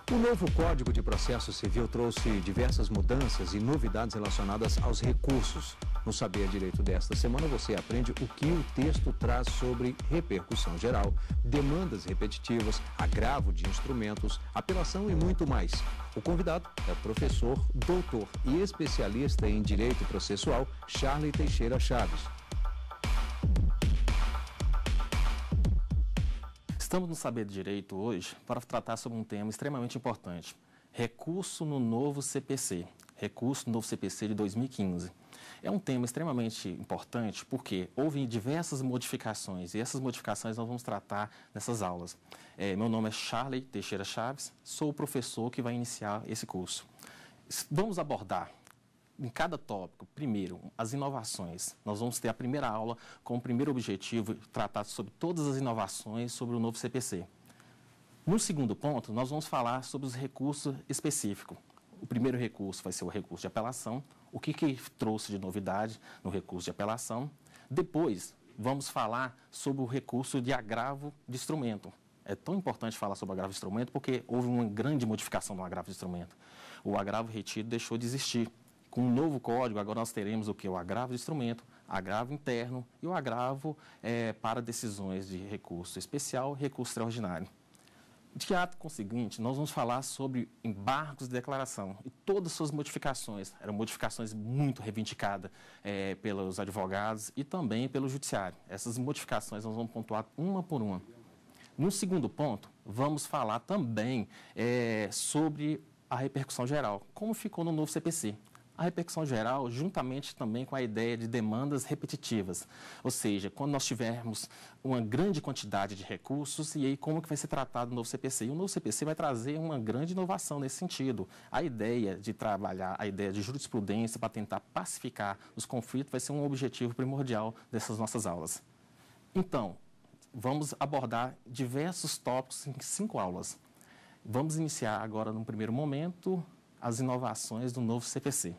O novo Código de Processo Civil trouxe diversas mudanças e novidades relacionadas aos recursos. No Saber Direito desta semana, você aprende o que o texto traz sobre repercussão geral, demandas repetitivas, agravo de instrumentos, apelação e muito mais. O convidado é o professor, doutor e especialista em Direito Processual, Charley Teixeira Chaves. Estamos no Saber Direito hoje para tratar sobre um tema extremamente importante. Recurso no novo CPC. Recurso no novo CPC de 2015. É um tema extremamente importante porque houve diversas modificações e essas modificações nós vamos tratar nessas aulas. Meu nome é Charley Teixeira Chaves, sou o professor que vai iniciar esse curso. Vamos abordar em cada tópico, primeiro, as inovações. Nós vamos ter a primeira aula com o primeiro objetivo, tratar sobre todas as inovações sobre o novo CPC. No segundo ponto, nós vamos falar sobre os recursos específicos. O primeiro recurso vai ser o recurso de apelação, o que trouxe de novidade no recurso de apelação. Depois, vamos falar sobre o recurso de agravo de instrumento. É tão importante falar sobre o agravo de instrumento porque houve uma grande modificação no agravo de instrumento. O agravo retido deixou de existir. Com o novo código, agora nós teremos o que? O agravo de instrumento, agravo interno e o agravo para decisões de recurso especial e recurso extraordinário. De ato conseguinte, nós vamos falar sobre embargos de declaração e todas as suas modificações. Eram modificações muito reivindicadas pelos advogados e também pelo judiciário. Essas modificações nós vamos pontuar uma por uma. No segundo ponto, vamos falar também sobre a repercussão geral, como ficou no novo CPC. A repercussão geral, juntamente também com a ideia de demandas repetitivas. Ou seja, quando nós tivermos uma grande quantidade de recursos, e aí como que vai ser tratado o novo CPC? E o novo CPC vai trazer uma grande inovação nesse sentido. A ideia de trabalhar, a ideia de jurisprudência para tentar pacificar os conflitos vai ser um objetivo primordial dessas nossas aulas. Então, vamos abordar diversos tópicos em 5 aulas. Vamos iniciar agora, num primeiro momento, as inovações do novo CPC.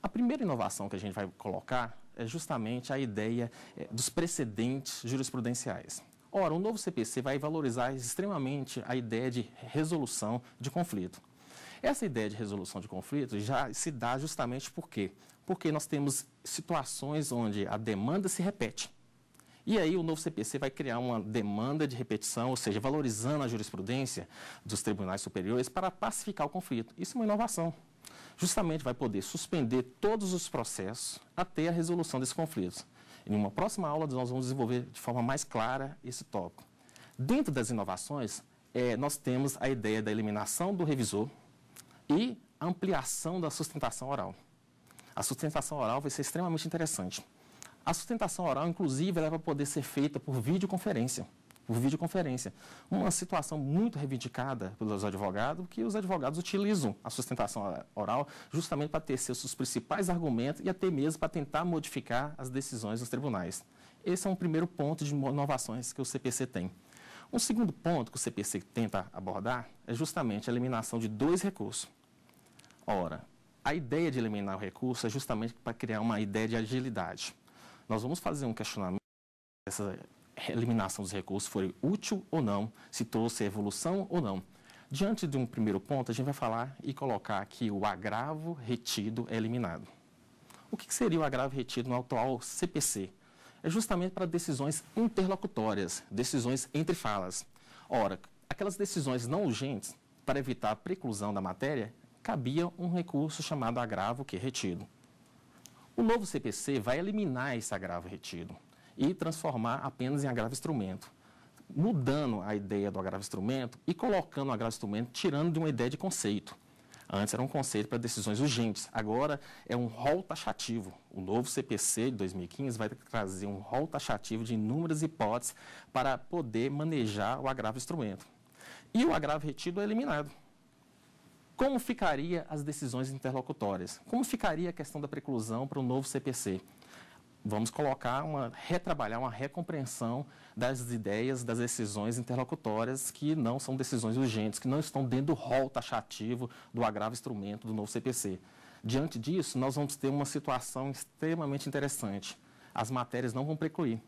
A primeira inovação que a gente vai colocar é justamente a ideia dos precedentes jurisprudenciais. Ora, o novo CPC vai valorizar extremamente a ideia de resolução de conflito. Essa ideia de resolução de conflito já se dá justamente por quê? Porque nós temos situações onde a demanda se repete. E aí o novo CPC vai criar uma demanda de repetição, ou seja, valorizando a jurisprudência dos tribunais superiores para pacificar o conflito. Isso é uma inovação. Justamente vai poder suspender todos os processos até a resolução desses conflitos. Em uma próxima aula, nós vamos desenvolver de forma mais clara esse tópico. Dentro das inovações, nós temos a ideia da eliminação do revisor e ampliação da sustentação oral. A sustentação oral vai ser extremamente interessante. A sustentação oral, inclusive, ela vai poder ser feita por videoconferência. Uma situação muito reivindicada pelos advogados, que os advogados utilizam a sustentação oral justamente para tecer seus principais argumentos e até mesmo para tentar modificar as decisões dos tribunais. Esse é um primeiro ponto de inovações que o CPC tem. Um segundo ponto que o CPC tenta abordar é justamente a eliminação de 2 recursos. Ora, a ideia de eliminar o recurso é justamente para criar uma ideia de agilidade. Nós vamos fazer um questionamento dessa eliminação dos recursos foi útil ou não, se trouxe evolução ou não. Diante de um primeiro ponto, a gente vai falar e colocar que o agravo retido é eliminado. O que seria o agravo retido no atual CPC? É justamente para decisões interlocutórias, decisões entre falas. Ora, aquelas decisões não urgentes, para evitar a preclusão da matéria, cabia um recurso chamado agravo retido. O novo CPC vai eliminar esse agravo retido e transformar apenas em agravo instrumento, mudando a ideia do agravo instrumento e colocando o agravo instrumento, tirando de uma ideia de conceito. Antes era um conceito para decisões urgentes, agora é um rol taxativo. O novo CPC de 2015 vai trazer um rol taxativo de inúmeras hipóteses para poder manejar o agravo instrumento. E o agravo retido é eliminado. Como ficaria as decisões interlocutórias? Como ficaria a questão da preclusão para o novo CPC? Vamos colocar retrabalhar uma recompreensão das ideias, das decisões interlocutórias que não são decisões urgentes, que não estão dentro do rol taxativo do agravo instrumento do novo CPC. Diante disso, nós vamos ter uma situação extremamente interessante. As matérias não vão precluir.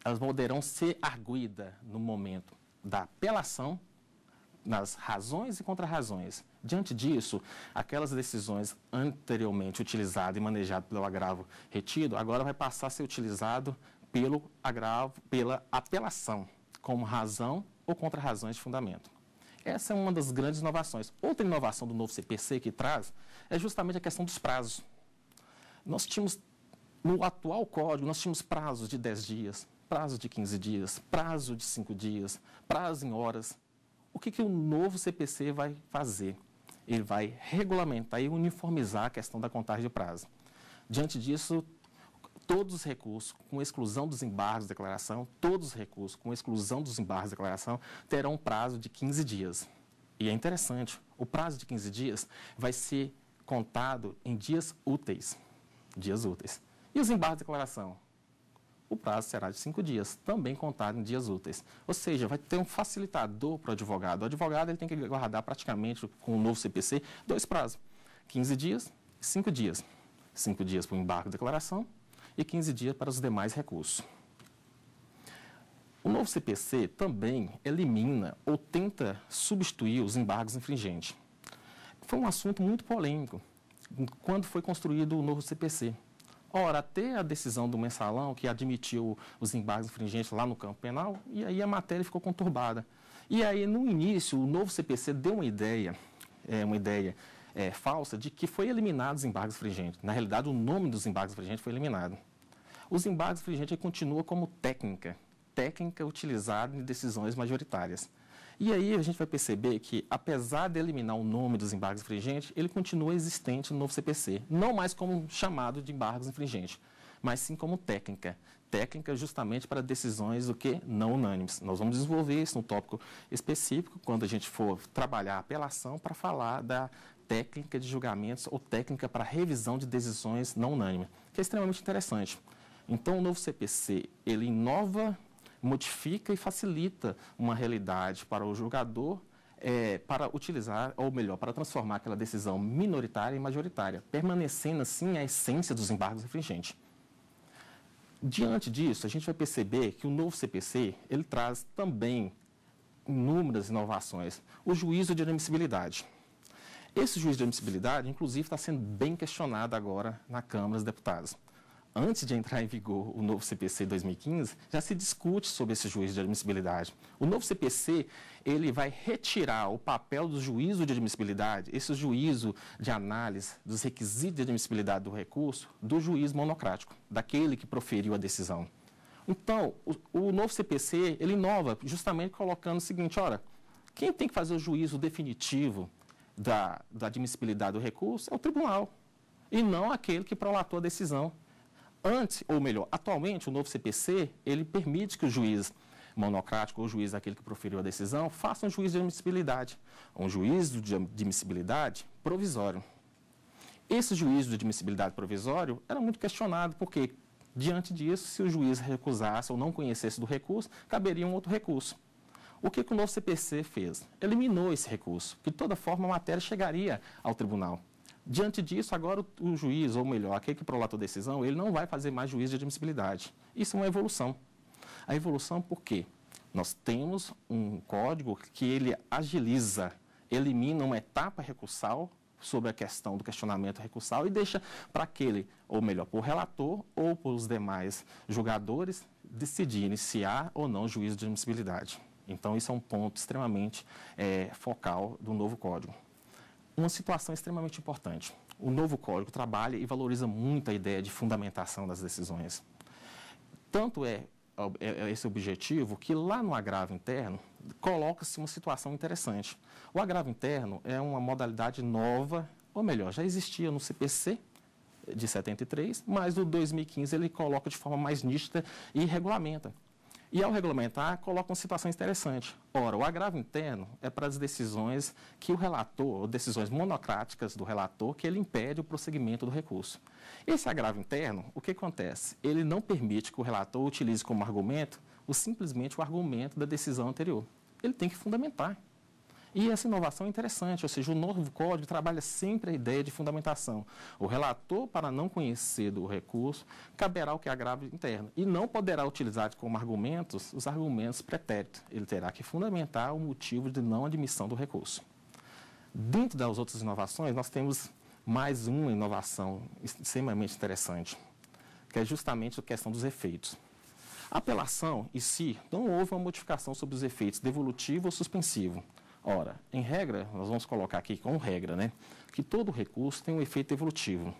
Elas poderão ser arguidas no momento da apelação nas razões e contrarrazões. Diante disso, aquelas decisões anteriormente utilizadas e manejadas pelo agravo retido, agora vai passar a ser utilizado pelo agravo, pela apelação, como razão ou contrarrazões de fundamento. Essa é uma das grandes inovações. Outra inovação do novo CPC que traz é justamente a questão dos prazos. Nós tínhamos, no atual código, nós tínhamos prazos de 10 dias, prazo de 15 dias, prazo de 5 dias, prazo em horas. O que o novo CPC vai fazer? Ele vai regulamentar e uniformizar a questão da contagem de prazo. Diante disso, todos os recursos, com exclusão dos embargos de declaração, todos os recursos, com exclusão dos embargos de declaração, terão um prazo de 15 dias. E é interessante, o prazo de 15 dias vai ser contado em dias úteis. Dias úteis. E os embargos de declaração? O prazo será de 5 dias, também contado em dias úteis. Ou seja, vai ter um facilitador para o advogado. O advogado ele tem que guardar praticamente, com o novo CPC, 2 prazos. 15 dias e 5 dias. 5 dias para o embargo de declaração e 15 dias para os demais recursos. O novo CPC também elimina ou tenta substituir os embargos infringentes. Foi um assunto muito polêmico quando foi construído o novo CPC. Ora, até a decisão do mensalão, que admitiu os embargos infringentes lá no campo penal, e aí a matéria ficou conturbada. E aí, no início, o novo CPC deu uma ideia falsa de que foi eliminado os embargos infringentes. Na realidade, o nome dos embargos infringentes foi eliminado. Os embargos infringentes continuam como técnica utilizada em decisões majoritárias. E aí a gente vai perceber que, apesar de eliminar o nome dos embargos infringentes, ele continua existente no novo CPC. Não mais como chamado de embargos infringentes, mas sim como técnica. Técnica justamente para decisões não unânimes. Nós vamos desenvolver isso num tópico específico, quando a gente for trabalhar a apelação, para falar da técnica de julgamentos ou técnica para revisão de decisões não unânimes, que é extremamente interessante. Então, o novo CPC, ele inova, modifica e facilita uma realidade para o julgador para utilizar, ou melhor, para transformar aquela decisão minoritária em majoritária, permanecendo assim a essência dos embargos infringentes. Diante disso, a gente vai perceber que o novo CPC, ele traz também inúmeras inovações. O juízo de admissibilidade. Esse juízo de admissibilidade, inclusive, está sendo bem questionado agora na Câmara dos Deputados. Antes de entrar em vigor o novo CPC 2015, já se discute sobre esse juízo de admissibilidade. O novo CPC, ele vai retirar o papel do juízo de admissibilidade, esse juízo de análise dos requisitos de admissibilidade do recurso, do juiz monocrático, daquele que proferiu a decisão. Então, o novo CPC, ele inova justamente colocando o seguinte, ora, quem tem que fazer o juízo definitivo da admissibilidade do recurso é o tribunal, e não aquele que prolatou a decisão. Antes, ou melhor, atualmente, o novo CPC, ele permite que o juiz monocrático ou o juiz aquele que proferiu a decisão faça um juízo de admissibilidade, um juízo de admissibilidade provisório. Esse juízo de admissibilidade provisório era muito questionado, porque, diante disso, se o juiz recusasse ou não conhecesse do recurso, caberia um outro recurso. O que o novo CPC fez? Eliminou esse recurso, que de toda forma a matéria chegaria ao tribunal. Diante disso, agora o juiz, ou melhor, aquele que prolatou a decisão, ele não vai fazer mais juízo de admissibilidade. Isso é uma evolução. A evolução por quê? Nós temos um código que ele agiliza, elimina uma etapa recursal sobre a questão do questionamento recursal e deixa para aquele, ou melhor, para o relator ou para os demais julgadores decidirem se há ou não juízo de admissibilidade. Então, isso é um ponto extremamente focal do novo código. Uma situação extremamente importante. O novo código trabalha e valoriza muito a ideia de fundamentação das decisões. Tanto é esse objetivo que lá no agravo interno coloca-se uma situação interessante. O agravo interno é uma modalidade nova, ou melhor, já existia no CPC de 73, mas no 2015 ele coloca de forma mais nítida e regulamenta. E, ao regulamentar, coloca uma situação interessante. Ora, o agravo interno é para as decisões que o relator, ou decisões monocráticas do relator, que ele impede o prosseguimento do recurso. Esse agravo interno, o que acontece? Ele não permite que o relator utilize como argumento simplesmente o argumento da decisão anterior. Ele tem que fundamentar. E essa inovação é interessante, ou seja, o novo código trabalha sempre a ideia de fundamentação. O relator, para não conhecer do recurso, caberá o que é agravo interno e não poderá utilizar como argumentos os argumentos pretéritos. Ele terá que fundamentar o motivo de não admissão do recurso. Dentro das outras inovações, nós temos mais uma inovação extremamente interessante, que é justamente a questão dos efeitos. A apelação em si não houve uma modificação sobre os efeitos devolutivo ou suspensivo. Ora, em regra, nós vamos colocar aqui como regra, né, que todo recurso tem um efeito devolutivo.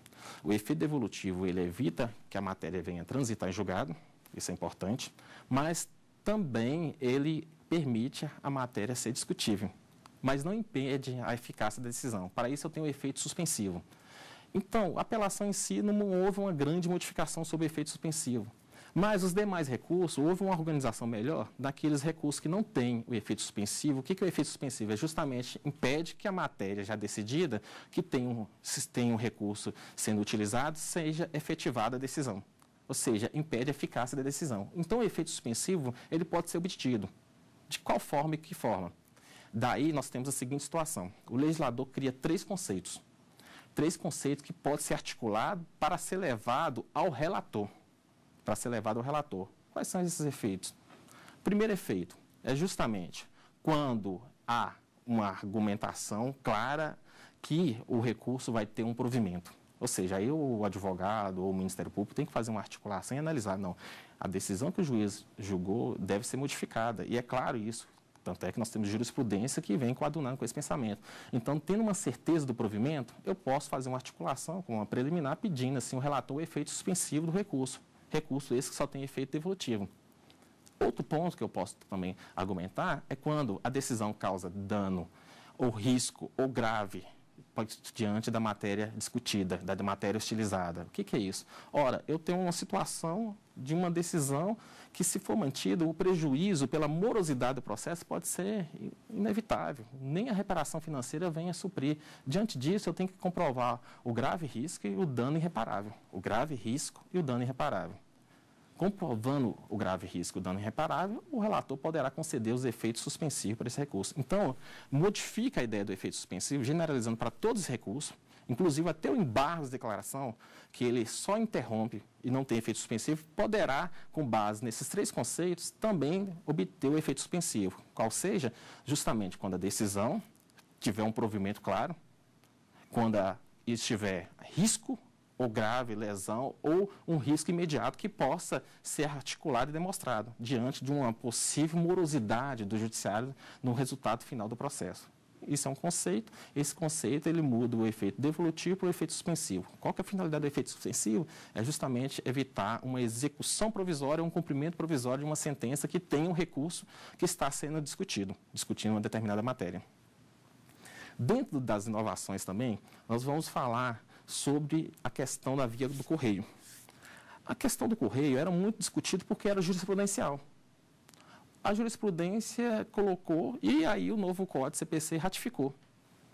O efeito devolutivo, ele evita que a matéria venha transitar em julgado, isso é importante, mas também ele permite a matéria ser discutível, mas não impede a eficácia da decisão. Para isso, eu tenho o efeito suspensivo. Então, a apelação em si não houve uma grande modificação sobre o efeito suspensivo. Mas os demais recursos, houve uma organização melhor daqueles recursos que não têm o efeito suspensivo. O que é o efeito suspensivo? É justamente impede que a matéria já decidida, que tem um recurso sendo utilizado, seja efetivada a decisão. Ou seja, impede a eficácia da decisão. Então, o efeito suspensivo, ele pode ser obtido. De qual forma e que forma? Daí, nós temos a seguinte situação. O legislador cria três conceitos que podem ser articulados para ser levado ao relator. Quais são esses efeitos? O primeiro efeito é justamente quando há uma argumentação clara que o recurso vai ter um provimento. Ou seja, aí o advogado ou o Ministério Público tem que fazer uma articulação e analisar. Não, a decisão que o juiz julgou deve ser modificada. E é claro isso. Tanto é que nós temos jurisprudência que vem coadunando com esse pensamento. Então, tendo uma certeza do provimento, eu posso fazer uma articulação com uma preliminar pedindo assim, o relator o efeito suspensivo do recurso. Recurso esse que só tem efeito devolutivo. Outro ponto que eu posso também argumentar é quando a decisão causa dano ou risco ou grave diante da matéria discutida, da matéria hostilizada. O que é isso? Ora, eu tenho uma situação de uma decisão que, se for mantida, o prejuízo pela morosidade do processo pode ser inevitável. Nem a reparação financeira vem a suprir. Diante disso, eu tenho que comprovar o grave risco e o dano irreparável. O grave risco e o dano irreparável. Comprovando o grave risco e o dano irreparável, o relator poderá conceder os efeitos suspensivos para esse recurso. Então, modifica a ideia do efeito suspensivo, generalizando para todos os recursos, inclusive até o embargo de declaração, que ele só interrompe e não tem efeito suspensivo, poderá, com base nesses três conceitos, também obter o efeito suspensivo, qual seja justamente quando a decisão tiver um provimento claro, quando estiver risco ou grave lesão ou um risco imediato que possa ser articulado e demonstrado diante de uma possível morosidade do judiciário no resultado final do processo. Isso é um conceito, esse conceito ele muda o efeito devolutivo para o efeito suspensivo. Qual que é a finalidade do efeito suspensivo? É justamente evitar uma execução provisória, um cumprimento provisório de uma sentença que tem um recurso que está sendo discutindo uma determinada matéria. Dentro das inovações também, nós vamos falar sobre a questão da via do correio. A questão do correio era muito discutida porque era jurisprudencial. A jurisprudência colocou e aí o novo Código CPC ratificou.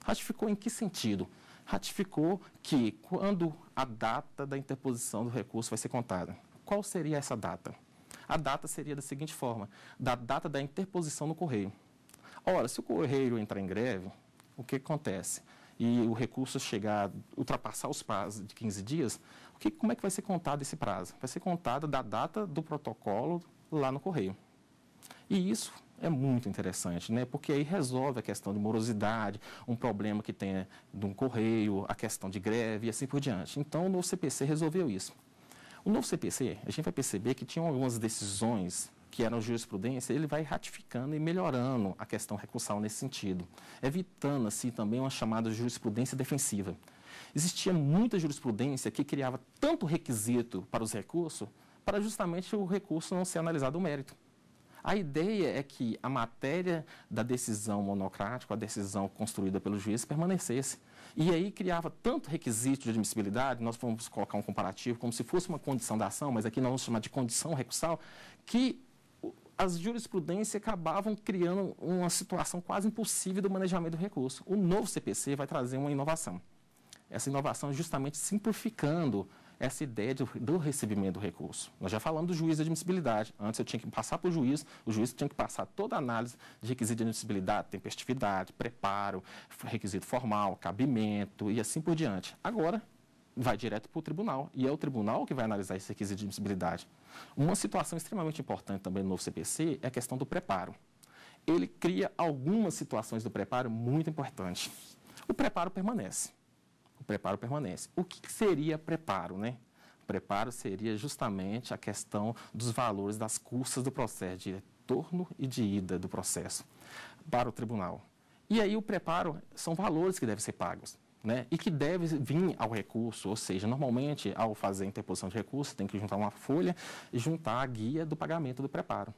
Ratificou em que sentido? Ratificou que quando a data da interposição do recurso vai ser contada. Qual seria essa data? A data seria da seguinte forma, da data da interposição no correio. Ora, se o correio entrar em greve, o que acontece? E o recurso ultrapassar os prazos de 15 dias, como é que vai ser contado esse prazo? Vai ser contado da data do protocolo lá no correio. E isso é muito interessante, né? Porque aí resolve a questão de morosidade, um problema que tem de um correio, a questão de greve e assim por diante. Então, o novo CPC resolveu isso. O novo CPC, a gente vai perceber que tinham algumas decisões que eram jurisprudência, ele vai ratificando e melhorando a questão recursal nesse sentido, evitando, assim, também uma chamada jurisprudência defensiva. Existia muita jurisprudência que criava tanto requisito para os recursos, para justamente o recurso não ser analisado o mérito. A ideia é que a matéria da decisão monocrática, a decisão construída pelo juiz, permanecesse. E aí criava tanto requisito de admissibilidade, nós vamos colocar um comparativo como se fosse uma condição da ação, mas aqui nós vamos chamar de condição recursal, que as jurisprudências acabavam criando uma situação quase impossível do manejamento do recurso. O novo CPC vai trazer uma inovação. Essa inovação é justamente simplificando essa ideia do recebimento do recurso. Nós já falamos do juiz de admissibilidade. Antes eu tinha que passar para o juiz tinha que passar toda a análise de requisito de admissibilidade, tempestividade, preparo, requisito formal, cabimento e assim por diante. Agora, vai direto para o tribunal, e é o tribunal que vai analisar esse requisito de admissibilidade. Uma situação extremamente importante também no novo CPC é a questão do preparo. Ele cria algumas situações do preparo muito importantes. O preparo permanece. O preparo permanece. O que seria preparo, né? O preparo seria justamente a questão dos valores das custas do processo, de retorno e de ida do processo para o tribunal. E aí o preparo são valores que devem ser pagos, né? E que deve vir ao recurso, ou seja, normalmente ao fazer a interposição de recurso, tem que juntar uma folha e juntar a guia do pagamento do preparo.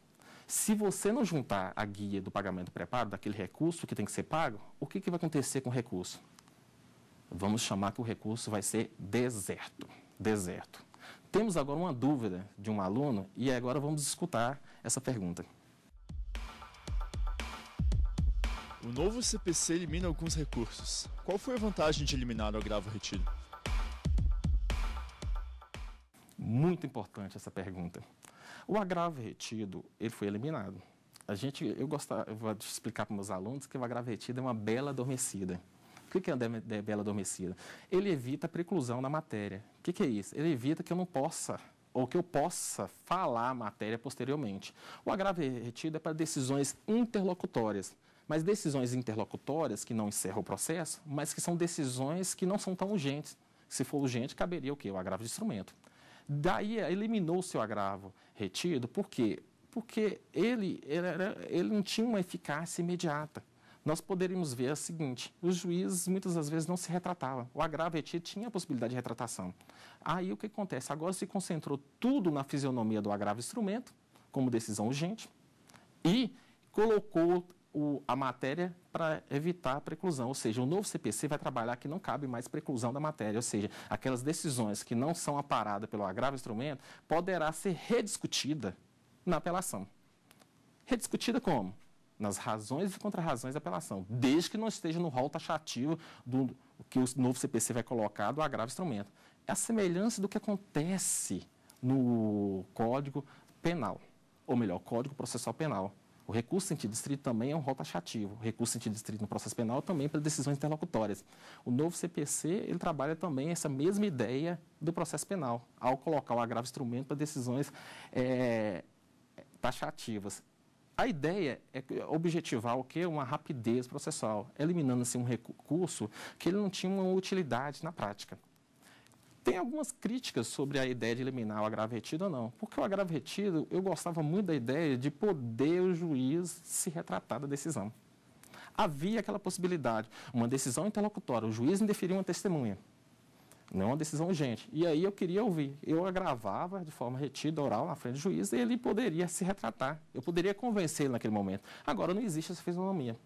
Se você não juntar a guia do pagamento do preparo, daquele recurso que tem que ser pago, o que vai acontecer com o recurso? Vamos chamar que o recurso vai ser deserto. Deserto. Temos agora uma dúvida de um aluno e agora vamos escutar essa pergunta. O novo CPC elimina alguns recursos. Qual foi a vantagem de eliminar o agravo retido? Muito importante essa pergunta. O agravo retido, ele foi eliminado. Eu gostava de explicar para meus alunos que o agravo retido é uma bela adormecida. O que é uma bela adormecida? Ele evita a preclusão da matéria. O que é isso? Ele evita que eu não possa, ou que eu possa falar a matéria posteriormente. O agravo retido é para decisões interlocutórias, mas decisões interlocutórias que não encerram o processo, mas que são decisões que não são tão urgentes. Se for urgente, caberia o quê? O agravo de instrumento. Daí eliminou o seu agravo retido, por quê? Porque ele não tinha uma eficácia imediata. Nós poderíamos ver o seguinte, os juízes muitas das vezes não se retratavam. O agravo retido tinha a possibilidade de retratação. Aí o que acontece? Agora se concentrou tudo na fisionomia do agravo instrumento, como decisão urgente, e colocou a matéria para evitar a preclusão. Ou seja, o novo CPC vai trabalhar que não cabe mais preclusão da matéria. Ou seja, aquelas decisões que não são aparadas pelo agravo instrumento poderá ser rediscutida na apelação. Rediscutida como? Nas razões e contrarrazões da apelação, desde que não esteja no rol taxativo do que o novo CPC vai colocar do agravo instrumento. É a semelhança do que acontece no Código Penal, ou melhor, Código Processual Penal. O recurso sentido estrito também é um rol taxativo. O recurso sentido estrito no processo penal também para decisões interlocutórias. O novo CPC, ele trabalha também essa mesma ideia do processo penal, ao colocar o agravo instrumento para decisões taxativas. A ideia é objetivar o quê? Uma rapidez processual, eliminando assim, um recurso que ele não tinha uma utilidade na prática. Tem algumas críticas sobre a ideia de eliminar o agravo retido ou não. Porque o agravo retido, eu gostava muito da ideia de poder o juiz se retratar da decisão. Havia aquela possibilidade, uma decisão interlocutória, o juiz indeferiu uma testemunha, não uma decisão urgente. E aí eu queria ouvir, eu agravava de forma retida, oral, na frente do juiz, e ele poderia se retratar. Eu poderia convencer ele naquele momento. Agora não existe essa fisionomia.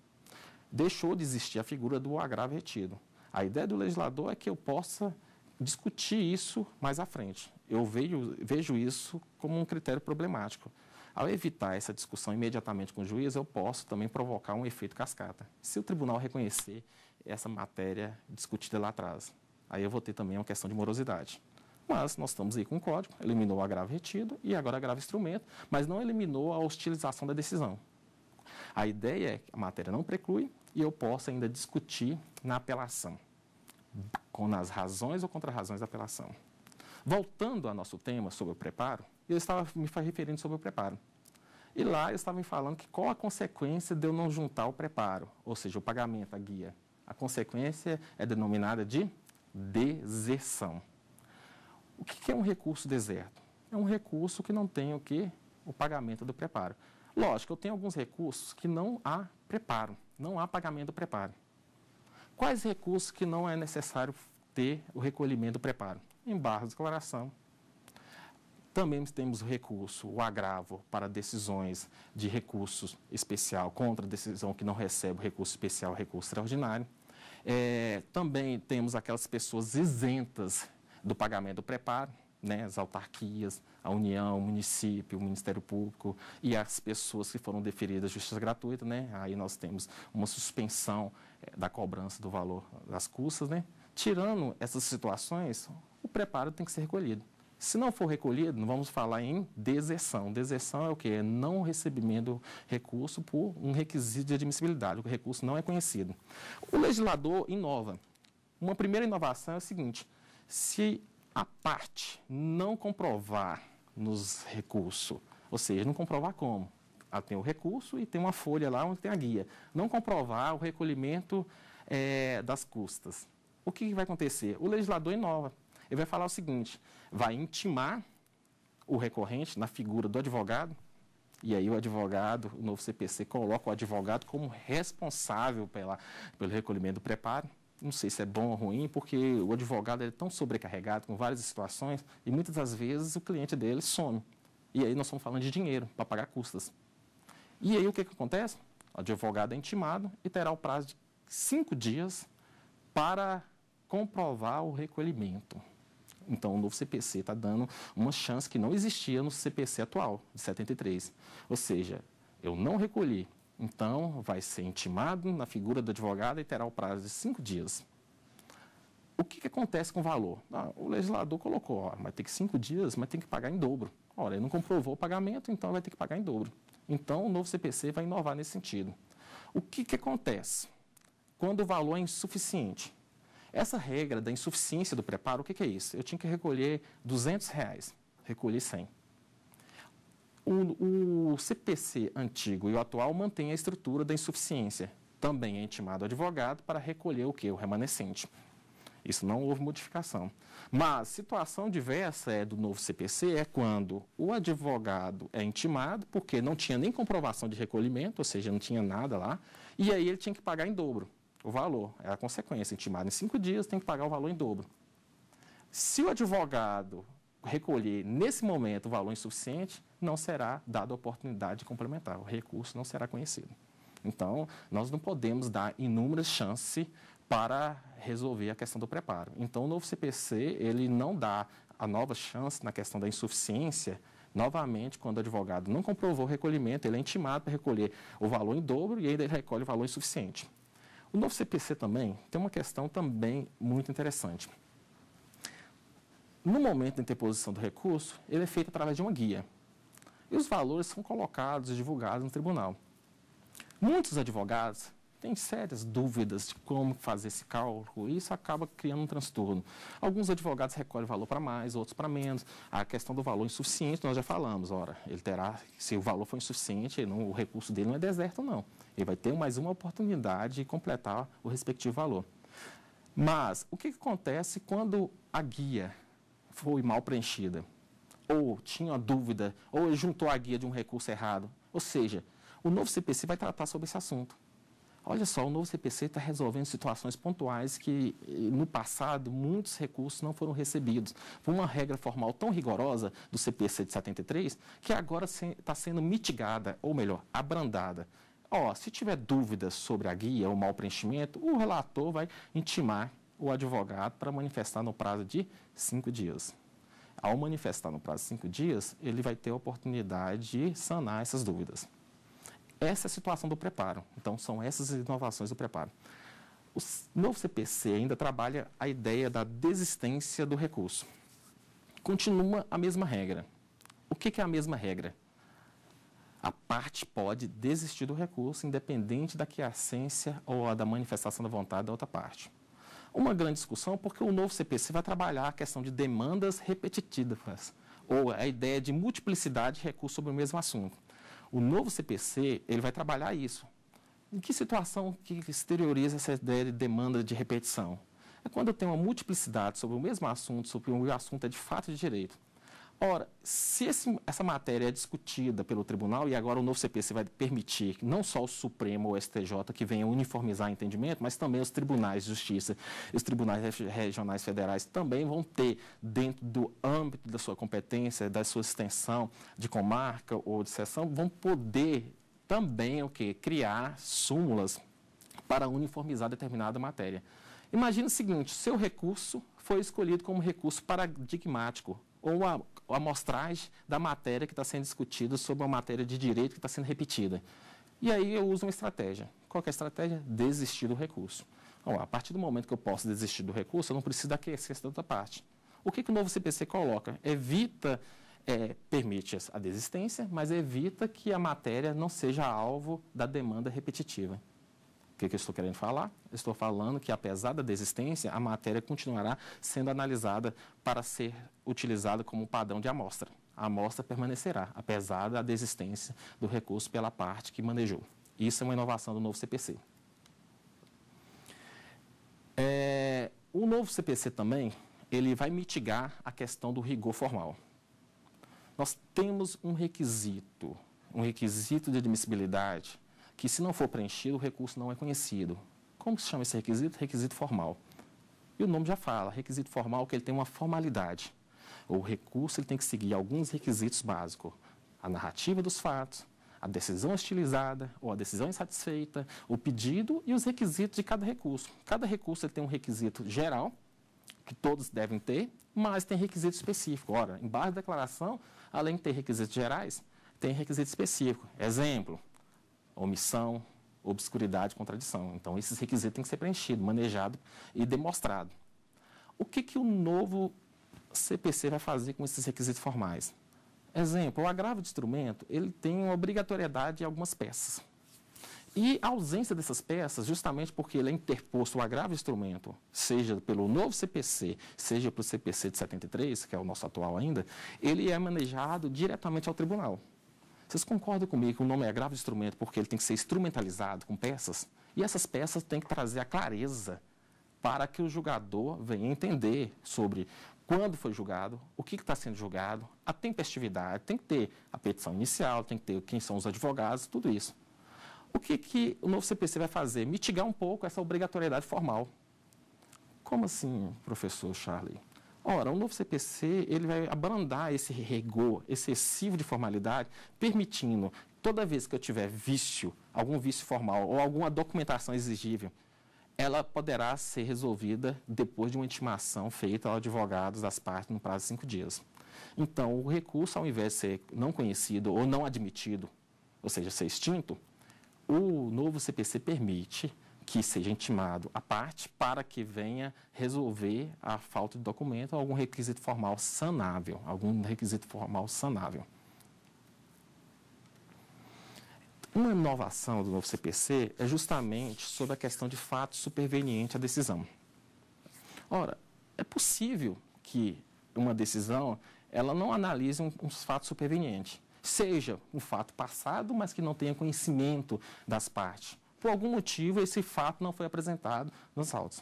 Deixou de existir a figura do agravo retido. A ideia do legislador é que eu possa discutir isso mais à frente. Eu vejo isso como um critério problemático. Ao evitar essa discussão imediatamente com o juiz, eu posso também provocar um efeito cascata. Se o tribunal reconhecer essa matéria discutida lá atrás, aí eu vou ter também uma questão de morosidade. Mas nós estamos aí com o código, eliminou o agravo retido e agora agravo instrumento, mas não eliminou a hostilização da decisão. A ideia é que a matéria não preclui e eu posso ainda discutir na apelação, nas razões ou contrarrazões da apelação. Voltando ao nosso tema sobre o preparo, eu estava me referindo sobre o preparo. E lá eu estava me falando que qual a consequência de eu não juntar o preparo, ou seja, o pagamento, a guia. A consequência é denominada de deserção. O que é um recurso deserto? É um recurso que não tem o quê? O pagamento do preparo. Lógico, eu tenho alguns recursos que não há preparo, não há pagamento do preparo. Quais recursos que não é necessário ter o recolhimento do preparo? Embargo de declaração. Também temos o recurso, o agravo para decisões de recurso especial contra decisão que não recebe o recurso especial, recurso extraordinário. Também temos aquelas pessoas isentas do pagamento do preparo, né, as autarquias, a União, o município, o Ministério Público e as pessoas que foram deferidas justiça gratuita, né? Aí nós temos uma suspensão da cobrança do valor das custas, né? Tirando essas situações, o preparo tem que ser recolhido. Se não for recolhido, não vamos falar em deserção. Deserção é o quê? É não recebimento do recurso por um requisito de admissibilidade. O recurso não é conhecido. O legislador inova. Uma primeira inovação é o seguinte: se a parte não comprovar nos recursos, ou seja, não comprovar como? Ela tem o recurso e tem uma folha lá onde tem a guia. Não comprovar o recolhimento das custas. O que vai acontecer? O legislador inova. Ele vai falar o seguinte: vai intimar o recorrente na figura do advogado, e aí o advogado, o novo CPC, coloca o advogado como responsável pelo recolhimento do preparo. Não sei se é bom ou ruim, porque o advogado é tão sobrecarregado com várias situações, e muitas das vezes o cliente dele some. E aí nós estamos falando de dinheiro para pagar custas. E aí o que acontece? O advogado é intimado e terá o prazo de 5 dias para comprovar o recolhimento. Então, o novo CPC está dando uma chance que não existia no CPC atual, de 73. Ou seja, eu não recolhi, então vai ser intimado na figura do advogado e terá o prazo de 5 dias. O que acontece com o valor? O legislador colocou, vai ter que 5 dias, mas tem que pagar em dobro. Ora, ele não comprovou o pagamento, então vai ter que pagar em dobro. Então, o novo CPC vai inovar nesse sentido. O que acontece quando o valor é insuficiente? Essa regra da insuficiência do preparo, o que é isso? Eu tinha que recolher R$200, recolhi 100. O CPC antigo e o atual mantém a estrutura da insuficiência. Também é intimado o advogado para recolher o quê? O remanescente. Isso não houve modificação. Mas situação diversa do novo CPC é quando o advogado é intimado, porque não tinha nem comprovação de recolhimento, ou seja, não tinha nada lá, e aí ele tinha que pagar em dobro. O valor é a consequência. Intimado em 5 dias, tem que pagar o valor em dobro. Se o advogado recolher, nesse momento, o valor insuficiente, não será dada a oportunidade de complementar. O recurso não será conhecido. Então, nós não podemos dar inúmeras chances para resolver a questão do preparo. Então, o novo CPC, ele não dá a nova chance na questão da insuficiência. Novamente, quando o advogado não comprovou o recolhimento, ele é intimado para recolher o valor em dobro e ainda ele recolhe o valor insuficiente. O novo CPC também tem uma questão também muito interessante. No momento da interposição do recurso, ele é feito através de uma guia. E os valores são colocados e divulgados no tribunal. Muitos advogados têm sérias dúvidas de como fazer esse cálculo e isso acaba criando um transtorno. Alguns advogados recolhem valor para mais, outros para menos. A questão do valor insuficiente, nós já falamos. Ora, ele terá, se o valor for insuficiente, o recurso dele não é deserto, não. Ele vai ter mais uma oportunidade de completar o respectivo valor. Mas, o que acontece quando a guia foi mal preenchida? Ou tinha uma dúvida, ou ele juntou a guia de um recurso errado? Ou seja, o novo CPC vai tratar sobre esse assunto. Olha só, o novo CPC está resolvendo situações pontuais que, no passado, muitos recursos não foram recebidos. Por uma regra formal tão rigorosa do CPC de 73, que agora está sendo mitigada, ou melhor, abrandada. Se tiver dúvidas sobre a guia ou mau preenchimento, o relator vai intimar o advogado para manifestar no prazo de 5 dias. Ao manifestar no prazo de 5 dias, ele vai ter a oportunidade de sanar essas dúvidas. Essa é a situação do preparo. Então, são essas inovações do preparo. O novo CPC ainda trabalha a ideia da desistência do recurso. Continua a mesma regra. O que é a mesma regra? A parte pode desistir do recurso, independente da aquiescência ou da manifestação da vontade da outra parte. Uma grande discussão porque o novo CPC vai trabalhar a questão de demandas repetitivas, ou a ideia de multiplicidade de recursos sobre o mesmo assunto. O novo CPC, ele vai trabalhar isso. Em que situação que exterioriza essa ideia de demanda de repetição? É quando eu tenho uma multiplicidade sobre o mesmo assunto, sobre o assunto é de fato de direito. Ora, se essa matéria é discutida pelo tribunal, e agora o novo CPC vai permitir que não só o Supremo ou o STJ que venham uniformizar o entendimento, mas também os tribunais de justiça e os tribunais regionais federais também vão ter, dentro do âmbito da sua competência, da sua extensão de comarca ou de seção, vão poder também criar súmulas para uniformizar determinada matéria. Imagine o seguinte: seu recurso foi escolhido como recurso paradigmático, ou a amostragem da matéria que está sendo discutida sobre uma matéria de direito que está sendo repetida. E aí eu uso uma estratégia. Qual que é a estratégia? Desistir do recurso. A partir do momento que eu posso desistir do recurso, eu não preciso da aquiescência da outra parte. O que o novo CPC coloca? Permite a desistência, mas evita que a matéria não seja alvo da demanda repetitiva. O que eu estou querendo falar? Eu estou falando que, apesar da desistência, a matéria continuará sendo analisada para ser utilizada como padrão de amostra. A amostra permanecerá, apesar da desistência do recurso pela parte que manejou. Isso é uma inovação do novo CPC. O novo CPC também, ele vai mitigar a questão do rigor formal. Nós temos um requisito de admissibilidade, que se não for preenchido, o recurso não é conhecido. Como se chama esse requisito? Requisito formal. E o nome já fala, requisito formal, que ele tem uma formalidade. O recurso ele tem que seguir alguns requisitos básicos. A narrativa dos fatos, a decisão estilizada ou a decisão insatisfeita, o pedido e os requisitos de cada recurso. Cada recurso ele tem um requisito geral, que todos devem ter, mas tem requisito específico. Ora, em base da declaração, além de ter requisitos gerais, tem requisito específico. Exemplo, omissão, obscuridade, contradição. Então, esses requisitos têm que ser preenchidos, manejados e demonstrados. O que o novo CPC vai fazer com esses requisitos formais? Exemplo, o agravo de instrumento, ele tem uma obrigatoriedade em algumas peças. E a ausência dessas peças, justamente porque ele é interposto o agravo de instrumento, seja pelo novo CPC, seja pelo CPC de 73, que é o nosso atual ainda, ele é manejado diretamente ao tribunal. Vocês concordam comigo que o nome é agravo de instrumento porque ele tem que ser instrumentalizado com peças? E essas peças têm que trazer a clareza para que o julgador venha entender sobre quando foi julgado, o que está sendo julgado, a tempestividade, tem que ter a petição inicial, tem que ter quem são os advogados, tudo isso. O que o novo CPC vai fazer? Mitigar um pouco essa obrigatoriedade formal. Como assim, professor Charlie? Ora, o novo CPC ele vai abrandar esse rigor excessivo de formalidade, permitindo, toda vez que eu tiver vício, algum vício formal ou alguma documentação exigível, ela poderá ser resolvida depois de uma intimação feita aos advogados das partes no prazo de 5 dias. Então, o recurso, ao invés de ser não conhecido ou não admitido, ou seja, ser extinto, o novo CPC permite que seja intimado a parte para que venha resolver a falta de documento ou algum requisito formal sanável, Uma inovação do novo CPC é justamente sobre a questão de fato superveniente à decisão. Ora, é possível que uma decisão ela não analise um fato superveniente. Seja um fato passado, mas que não tenha conhecimento das partes. Por algum motivo, esse fato não foi apresentado nos autos.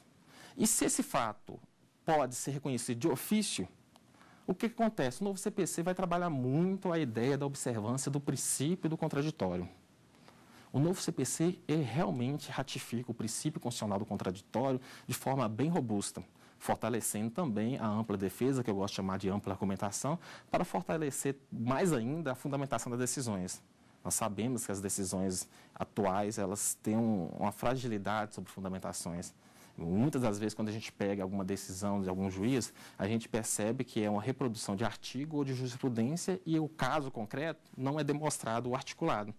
E se esse fato pode ser reconhecido de ofício, o que acontece? O novo CPC vai trabalhar muito a ideia da observância do princípio do contraditório. O novo CPC ele realmente ratifica o princípio constitucional do contraditório de forma bem robusta, fortalecendo também a ampla defesa, que eu gosto de chamar de ampla argumentação, para fortalecer mais ainda a fundamentação das decisões. Nós sabemos que as decisões atuais elas têm uma fragilidade sobre fundamentações. Muitas das vezes, quando a gente pega alguma decisão de algum juiz, a gente percebe que é uma reprodução de artigo ou de jurisprudência e o caso concreto não é demonstrado ou articulado.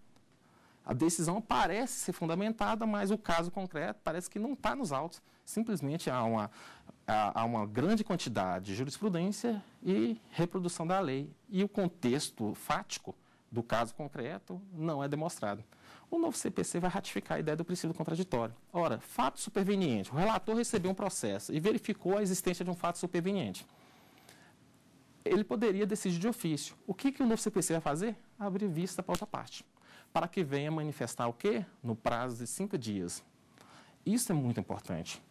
A decisão parece ser fundamentada, mas o caso concreto parece que não está nos autos. Simplesmente há uma grande quantidade de jurisprudência e reprodução da lei. E o contexto fático do caso concreto não é demonstrado. O novo CPC vai ratificar a ideia do princípio do contraditório. Ora, fato superveniente. O relator recebeu um processo e verificou a existência de um fato superveniente. Ele poderia decidir de ofício. O que o novo CPC vai fazer? Abrir vista para outra parte, para que venha manifestar o quê? No prazo de 5 dias. Isso é muito importante.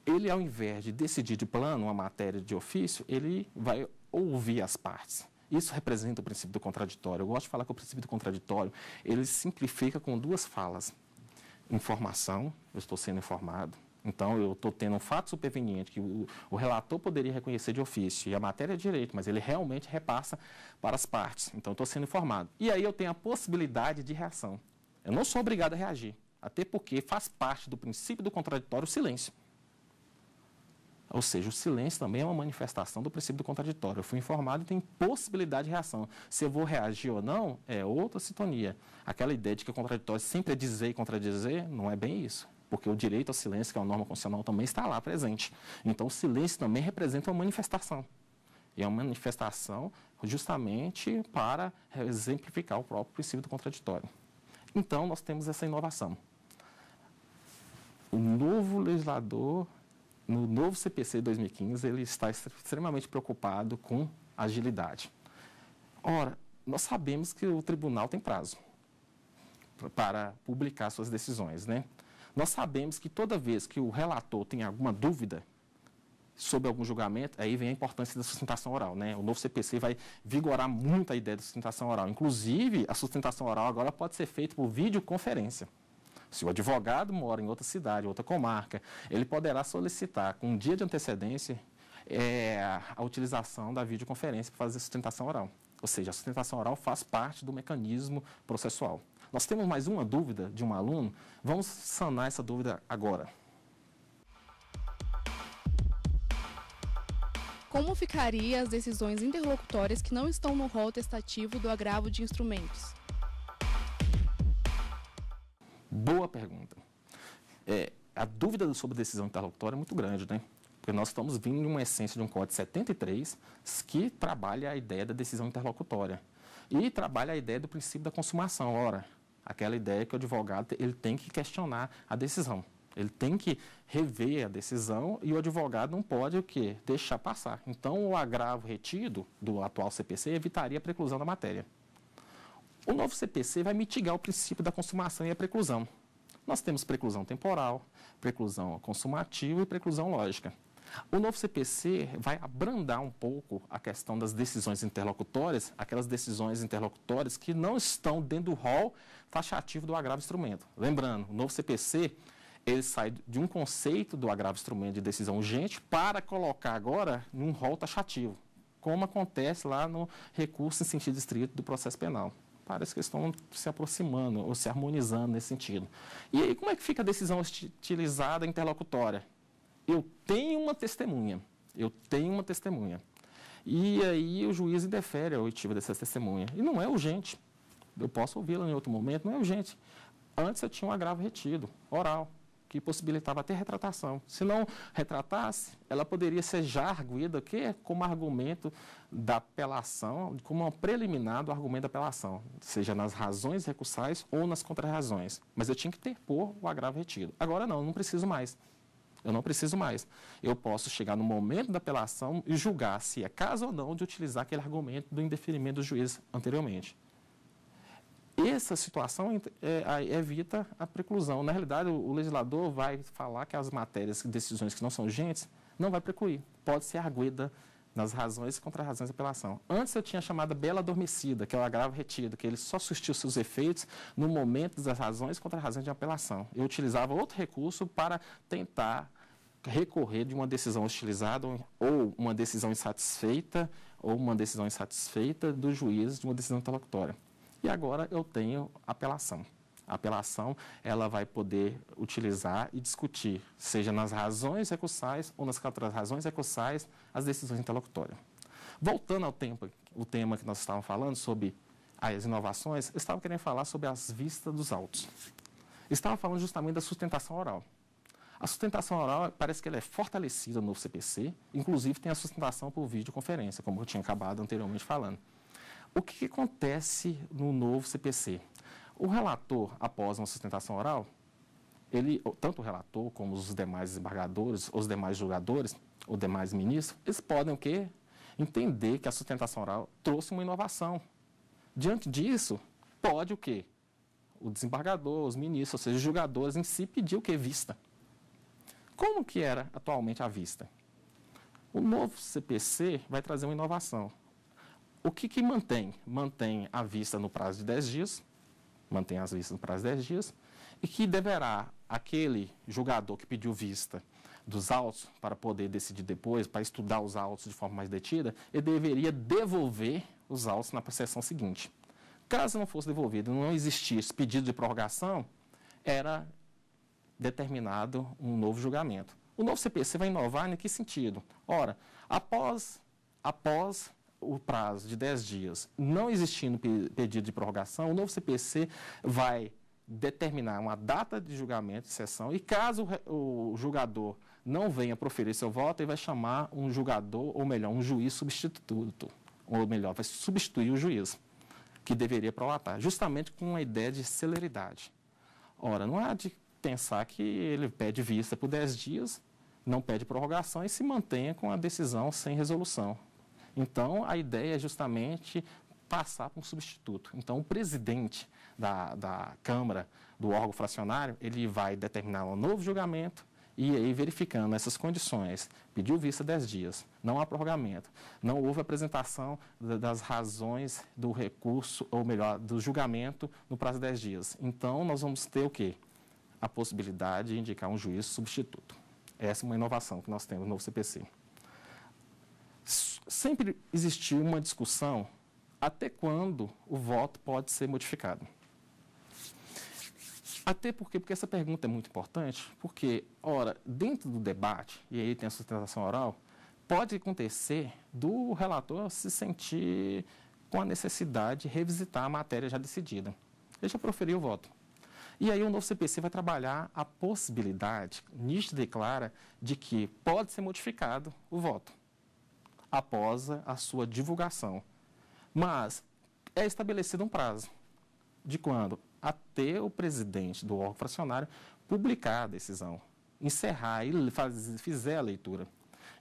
Ele, ao invés de decidir de plano uma matéria de ofício, ele vai ouvir as partes. Isso representa o princípio do contraditório. Eu gosto de falar que o princípio do contraditório, ele simplifica com 2 falas. Informação, eu estou sendo informado. Então, eu estou tendo um fato superveniente que o relator poderia reconhecer de ofício e a matéria é direito, mas ele realmente repassa para as partes. Então, eu estou sendo informado. E aí eu tenho a possibilidade de reação. Eu não sou obrigado a reagir, até porque faz parte do princípio do contraditório o silêncio. Ou seja, o silêncio também é uma manifestação do princípio do contraditório. Eu fui informado e tenho possibilidade de reação. Se eu vou reagir ou não, é outra sintonia. Aquela ideia de que o contraditório sempre é dizer e contradizer, não é bem isso. Porque o direito ao silêncio, que é uma norma constitucional, também está lá presente. Então, o silêncio também representa uma manifestação. E é uma manifestação justamente para exemplificar o próprio princípio do contraditório. Então, nós temos essa inovação. O novo legislador, no novo CPC de 2015, ele está extremamente preocupado com agilidade. Ora, nós sabemos que o tribunal tem prazo para publicar suas decisões, né? Nós sabemos que toda vez que o relator tem alguma dúvida sobre algum julgamento, aí vem a importância da sustentação oral, né? O novo CPC vai vigorar muito a ideia da sustentação oral. Inclusive, a sustentação oral agora pode ser feita por videoconferência. Se o advogado mora em outra cidade, outra comarca, ele poderá solicitar, com um dia de antecedência, a utilização da videoconferência para fazer a sustentação oral. Ou seja, a sustentação oral faz parte do mecanismo processual. Nós temos mais uma dúvida de um aluno, vamos sanar essa dúvida agora. Como ficaria as decisões interlocutórias que não estão no rol testativo do agravo de instrumentos? Boa pergunta. A dúvida sobre decisão interlocutória é muito grande, né? Porque nós estamos vindo de uma essência de um Código 73 que trabalha a ideia da decisão interlocutória e trabalha a ideia do princípio da consumação. Ora, aquela ideia que o advogado ele tem que questionar a decisão. Ele tem que rever a decisão e o advogado não pode o quê? Deixar passar. Então, o agravo retido do atual CPC evitaria a preclusão da matéria. O novo CPC vai mitigar o princípio da consumação e a preclusão. Nós temos preclusão temporal, preclusão consumativa e preclusão lógica. O novo CPC vai abrandar um pouco a questão das decisões interlocutórias, aquelas decisões interlocutórias que não estão dentro do rol taxativo do agravo instrumento. Lembrando, o novo CPC ele sai de um conceito do agravo instrumento de decisão urgente para colocar agora num rol taxativo, como acontece lá no recurso em sentido estrito do processo penal. Parece que estão se aproximando ou se harmonizando nesse sentido. E aí, como é que fica a decisão utilizada interlocutória? Eu tenho uma testemunha. E aí o juiz indefere a oitiva dessa testemunha. E não é urgente. Eu posso ouvi-la em outro momento, não é urgente. Antes eu tinha um agravo retido, oral, que possibilitava até retratação. Se não retratasse, ela poderia ser já arguída como argumento da apelação, como uma preliminar do argumento da apelação, seja nas razões recursais ou nas contrarrazões. Mas eu tinha que interpor o agravo retido. Agora não preciso mais. Eu não preciso mais. Eu posso chegar no momento da apelação e julgar se é caso ou não de utilizar aquele argumento do indeferimento do juiz anteriormente. Essa situação evita a preclusão. Na realidade, o legislador vai falar que as matérias, decisões que não são urgentes, não vai precluir. Pode ser arguida nas razões e contrarrazões da apelação. Antes eu tinha a chamada bela adormecida, que é o agravo retido, que ele só suscitou seus efeitos no momento das razões e contrarrazões de apelação. Eu utilizava outro recurso para tentar recorrer de uma decisão hostilizada ou uma decisão insatisfeita do juiz de uma decisão interlocutória. E agora eu tenho apelação. A apelação, ela vai poder utilizar e discutir, seja nas razões recursais ou nas razões recursais, as decisões interlocutórias. Voltando ao tema que nós estávamos falando sobre as inovações, eu estava querendo falar sobre as vistas dos autos. Estava falando justamente da sustentação oral. A sustentação oral parece que ela é fortalecida no CPC, inclusive tem a sustentação por videoconferência, como eu tinha acabado anteriormente falando. O que acontece no novo CPC? O relator, após uma sustentação oral, tanto o relator como os demais desembargadores, os demais julgadores, os demais ministros, eles podem entender que a sustentação oral trouxe uma inovação. Diante disso, pode o quê? O desembargador, os ministros, ou seja, os julgadores em si pedir vista. Como que era atualmente a vista? O novo CPC vai trazer uma inovação. O que mantém? Mantém a vista no prazo de 10 dias, mantém as vistas no prazo de 10 dias, e que deverá aquele julgador que pediu vista dos autos para poder decidir depois, para estudar os autos de forma mais detida, ele deveria devolver os autos na sessão seguinte. Caso não fosse devolvido, não existisse pedido de prorrogação, era determinado um novo julgamento. O novo CPC vai inovar em que sentido? Ora, após o prazo de 10 dias, não existindo pedido de prorrogação, o novo CPC vai determinar uma data de julgamento de sessão e caso o julgador não venha proferir seu voto e vai chamar um julgador, ou melhor, um juiz substituto, ou melhor, vai substituir o juiz, que deveria prolatar, justamente com uma ideia de celeridade. Ora, não há de pensar que ele pede vista por 10 dias, não pede prorrogação e se mantenha com a decisão sem resolução. Então, a ideia é justamente passar para um substituto. Então, o presidente da Câmara, do órgão fracionário, ele vai determinar um novo julgamento e aí, verificando essas condições, pediu vista 10 dias, não há prorrogamento, não houve apresentação das razões do recurso, ou melhor, do julgamento no prazo de 10 dias. Então, nós vamos ter o quê? A possibilidade de indicar um juiz substituto. Essa é uma inovação que nós temos no novo CPC. Sempre existiu uma discussão até quando o voto pode ser modificado. Até porque essa pergunta é muito importante, porque, ora, dentro do debate, e aí tem a sustentação oral, pode acontecer do relator se sentir com a necessidade de revisitar a matéria já decidida. Ele já proferiu o voto. E aí o novo CPC vai trabalhar a possibilidade, nítida e clara, de que pode ser modificado o voto após a sua divulgação. Mas é estabelecido um prazo. De quando? Até o presidente do órgão fracionário publicar a decisão, encerrar e fizer a leitura.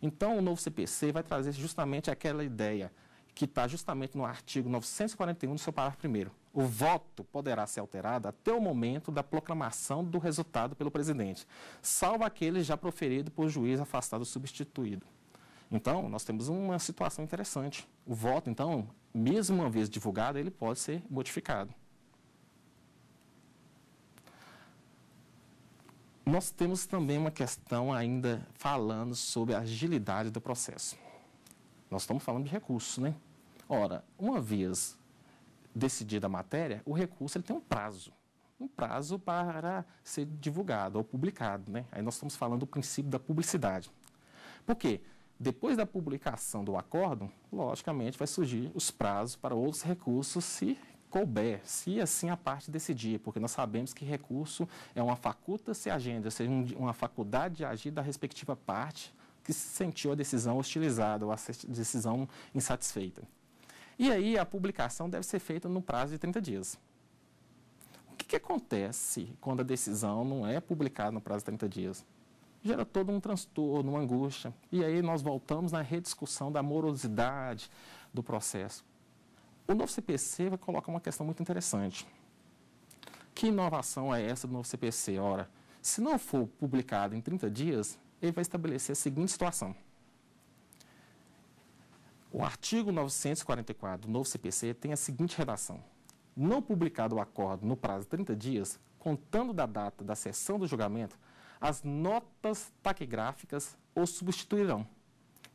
Então, o novo CPC vai trazer justamente aquela ideia que está justamente no artigo 941 do seu parágrafo 1º. O voto poderá ser alterado até o momento da proclamação do resultado pelo presidente, salvo aquele já proferido por juiz afastado ou substituído. Então, nós temos uma situação interessante. O voto, então, mesmo uma vez divulgado, ele pode ser modificado. Nós temos também uma questão ainda falando sobre a agilidade do processo. Nós estamos falando de recurso, né? Ora, uma vez decidida a matéria, o recurso ele tem um prazo para ser divulgado ou publicado, né? Aí nós estamos falando do princípio da publicidade. Por quê? Depois da publicação do acórdão, logicamente vai surgir os prazos para outros recursos se couber, se assim a parte decidir, porque nós sabemos que recurso é uma faculta-se agenda, ou seja, uma faculdade de agir da respectiva parte que sentiu a decisão hostilizada ou a decisão insatisfeita. E aí a publicação deve ser feita no prazo de 30 dias. O que acontece quando a decisão não é publicada no prazo de 30 dias? Gera todo um transtorno, uma angústia. E aí nós voltamos na rediscussão da morosidade do processo. O novo CPC vai colocar uma questão muito interessante. Que inovação é essa do novo CPC? Ora, se não for publicado em 30 dias, ele vai estabelecer a seguinte situação. O artigo 944 do novo CPC tem a seguinte redação. Não publicado o acórdão no prazo de 30 dias, contando da data da sessão do julgamento, as notas taquigráficas o substituirão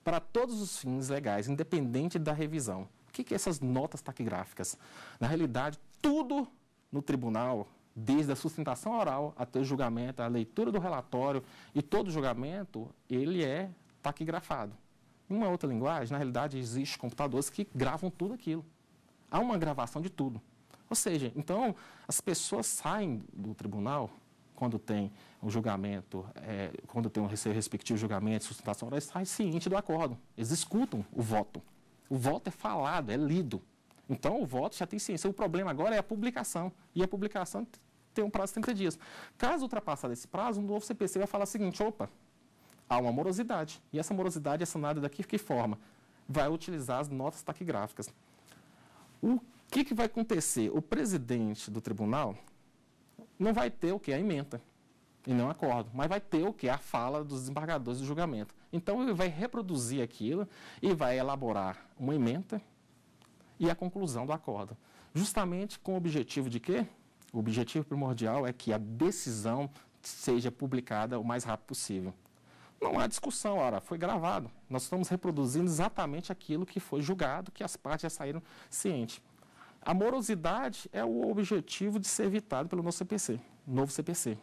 para todos os fins legais, independente da revisão. O que é essas notas taquigráficas? Na realidade, tudo no tribunal, desde a sustentação oral até o julgamento, a leitura do relatório e todo o julgamento, ele é taquigrafado. Em uma outra linguagem, na realidade, existem computadores que gravam tudo aquilo. Há uma gravação de tudo. Ou seja, então, as pessoas saem do tribunal, quando tem um julgamento, quando tem um respectivo julgamento, sustentação oral, eles saem cientes do acórdão. Eles escutam o voto. O voto é falado, é lido. Então, o voto já tem ciência. O problema agora é a publicação. E a publicação tem um prazo de 30 dias. Caso ultrapassar esse prazo, o novo CPC vai falar o seguinte, opa, há uma morosidade. E essa morosidade é sanada daqui de que forma? Vai utilizar as notas taquigráficas. O que vai acontecer? O presidente do tribunal não vai ter o que? A ementa. E não acórdão. Mas vai ter o que? A fala dos desembargadores do julgamento. Então, ele vai reproduzir aquilo e vai elaborar uma ementa e a conclusão do acórdão. Justamente com o objetivo de quê? O objetivo primordial é que a decisão seja publicada o mais rápido possível. Não há discussão, ora, foi gravado. Nós estamos reproduzindo exatamente aquilo que foi julgado, que as partes já saíram cientes. A morosidade é o objetivo de ser evitado pelo novo CPC.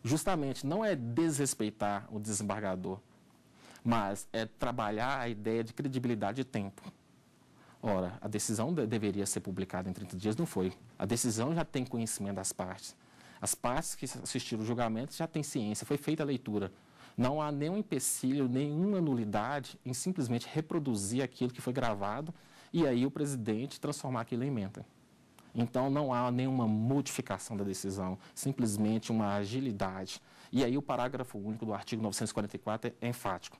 Justamente, não é desrespeitar o desembargador, mas é trabalhar a ideia de credibilidade de tempo. Ora, a decisão deveria ser publicada em 30 dias, não foi. A decisão já tem conhecimento das partes. As partes que assistiram o julgamento já têm ciência, foi feita a leitura. Não há nenhum empecilho, nenhuma nulidade em simplesmente reproduzir aquilo que foi gravado e aí o presidente transformar aquilo em emenda. Então, não há nenhuma modificação da decisão, simplesmente uma agilidade. E aí o parágrafo único do artigo 944 é enfático.